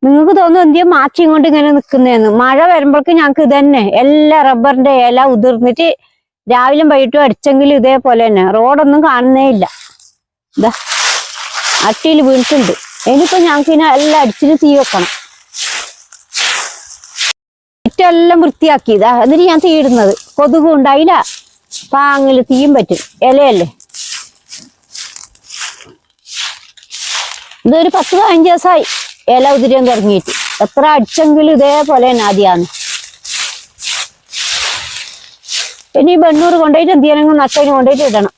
നിങ്ങൾക്ക് തോന്നുന്നു എന്തിയാ മാച്ചിങ് കൊണ്ട് ഇങ്ങനെ നിൽക്കുന്നതെന്ന്. മഴ വരുമ്പോഴേക്ക് ഞങ്ങൾക്ക് ഇത് തന്നെ എല്ലാ റബ്ബറിന്റെ ഇല ഉതിർന്നിട്ട് രാവിലെ വൈകിട്ടും അടിച്ചെങ്കിലും ഇതേപോലെ തന്നെ. റോഡൊന്നും കാണുന്നേ ഇല്ല. ഇതാ അട്ടിയിൽ വീണിട്ടുണ്ട്. ഇനിയിപ്പോ ഞങ്ങൾക്ക് ഇതിനെ എല്ലാം അടിച്ചിട്ട് തീ വെക്കണം. ചുറ്റെല്ലാം വൃത്തിയാക്കി. ഇതാ എന്നിട്ട് ഞാൻ തീ ഇടുന്നത്. കൊതുകും ഉണ്ടായില്ല, പാങ്ങില് തീയും പറ്റും. ഇലയല്ലേ. ഇതൊരു 10-15 ദിവസമായി ഇല ഉതിരാൻ തുടങ്ങിയിട്ട്. എത്ര അടിച്ചെങ്കിലും ഇതേപോലെ തന്നെ ആദ്യമാണ്. ഇനി വെണ്ണൂറ് കൊണ്ടുപോയിട്ട് എന്തെങ്കിലും നട്ടതിന് കൊണ്ടുപോയിട്ട് ഇടണം.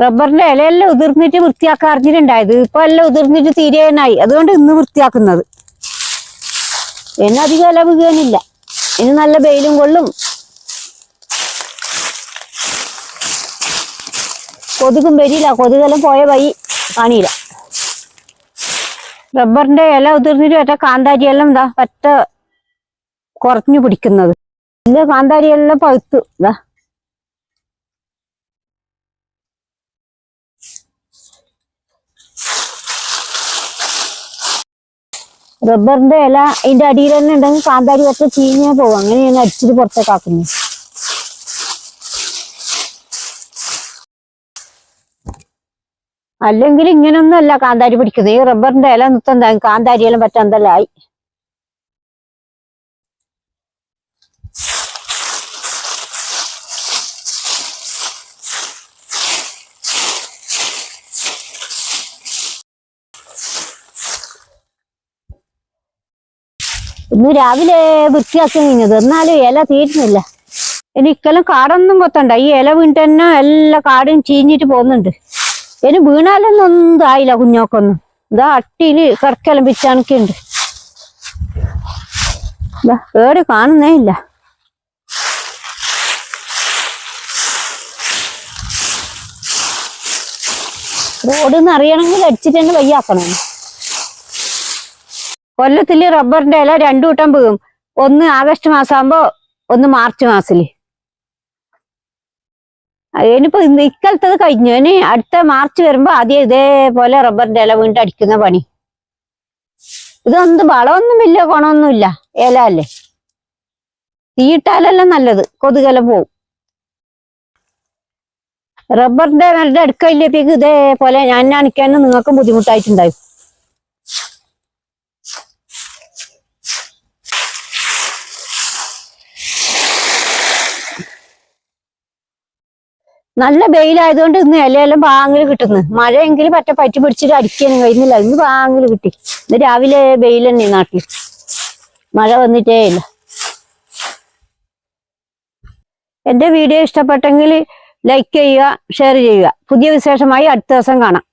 റബ്ബറിന്റെ ഇലയെല്ലാം ഉതിർന്നിട്ട് വൃത്തിയാക്കാൻ അറിഞ്ഞിട്ടുണ്ടായത്. ഇപ്പൊ എല്ലാം ഉതിർന്നിട്ട് തീരാനായി. അതുകൊണ്ട് ഇന്ന് വൃത്തിയാക്കുന്നത്. ഇനി അധികം ഇല വീഴാനില്ല. ഇനി നല്ല വെയിലും കൊള്ളും. കൊതുകും വരില്ല. കൊതുകെല്ലാം പോയ വഴി കാണിയില്ല. റബ്ബറിന്റെ ഇല ഉതിർന്നിട്ട് പറ്റ കാന്താരിയെല്ലാം എന്താ പറ്റ കുറഞ്ഞു പിടിക്കുന്നത്. ഇല്ല കാന്താരിയെല്ലാം പഴുത്തു. ഇതാ റബ്ബറിന്റെ ഇല അതിന്റെ അടിയിൽ തന്നെ ഉണ്ടെങ്കിൽ കാന്താരി പറ്റ ചീഞ്ഞേ പോകും. അങ്ങനെയാണ് അടിച്ചിട്ട് പുറത്തേക്കാക്കുന്നത്. അല്ലെങ്കിൽ ഇങ്ങനൊന്നും അല്ല കാന്താരി പിടിക്കുന്നത്. ഈ റബ്ബറിന്റെ ഇല നിർത്തന്താ കാന്താരിയെല്ലാം പറ്റാൻ എന്തെല്ലാം ആയി. ഇന്ന് രാവിലെ വൃത്തിയാക്കി കഴിഞ്ഞത്. എന്നാലും ഇല തീരുന്നില്ല. ഇനി ഇക്കെല്ലാം കാടൊന്നും കൊത്തണ്ട. ഈ ഇല വീണിട്ട് തന്നെ എല്ലാ കാടും ചീഞ്ഞിട്ട് പോകുന്നുണ്ട്. ഇനി വീണാലൊന്നും ഒന്നും ആയില്ല കുഞ്ഞോക്കൊന്നും. ഇതാ അട്ടിയില് കിടക്കെല്ലാം പിച്ചാണൊക്കെയുണ്ട്. ഇതാ ഏട് കാണുന്നേ ഇല്ല. റോഡെന്ന് അറിയണമെങ്കിൽ അടിച്ചിട്ട് തന്നെ വയ്യാക്കണം. കൊല്ലത്തില് റബ്ബറിന്റെ ഇല 2 കൂട്ടം വീഴും. ഒന്ന് ആഗസ്റ്റ് മാസമാകുമ്പോ, ഒന്ന് മാർച്ച് മാസത്തില്. ഇനിയിപ്പോ ഇക്കാലത്തത് കഴിഞ്ഞു. ഇനി അടുത്ത മാർച്ച് വരുമ്പോ ആദ്യം ഇതേപോലെ റബ്ബറിന്റെ ഇല വീണ്ടും അടിക്കുന്ന പണി. ഇതൊന്നും വളമൊന്നും ഇല്ല, ഗുണമൊന്നുമില്ല. ഇല അല്ലേ. തീയിട്ടാലെല്ലാം നല്ലത്. കൊതുകെല്ലാം പോവും. റബ്ബറിന്റെ നല്ല അടുക്കയിലേക്ക് ഇതേപോലെ ഞാൻ അണിക്കാനും നിങ്ങൾക്കും ബുദ്ധിമുട്ടായിട്ടുണ്ടാവും. നല്ല വെയിലായതുകൊണ്ട് ഇന്ന് ഇലയെല്ലാം പാങ്ങില് കിട്ടുന്നു. മഴയെങ്കിലും പറ്റ പറ്റി പിടിച്ചിട്ട് അടിക്കാനും കഴിയുന്നില്ല. ഇന്ന് പാങ്ങില് കിട്ടി. ഇന്ന് രാവിലെ വെയിൽ തന്നെ നാട്ടിൽ. മഴ വന്നിട്ടേ ഇല്ല. എന്റെ വീഡിയോ ഇഷ്ടപ്പെട്ടെങ്കിൽ ലൈക്ക് ചെയ്യുക, ഷെയർ ചെയ്യുക. പുതിയ വിശേഷമായി അടുത്ത ദിവസം കാണാം.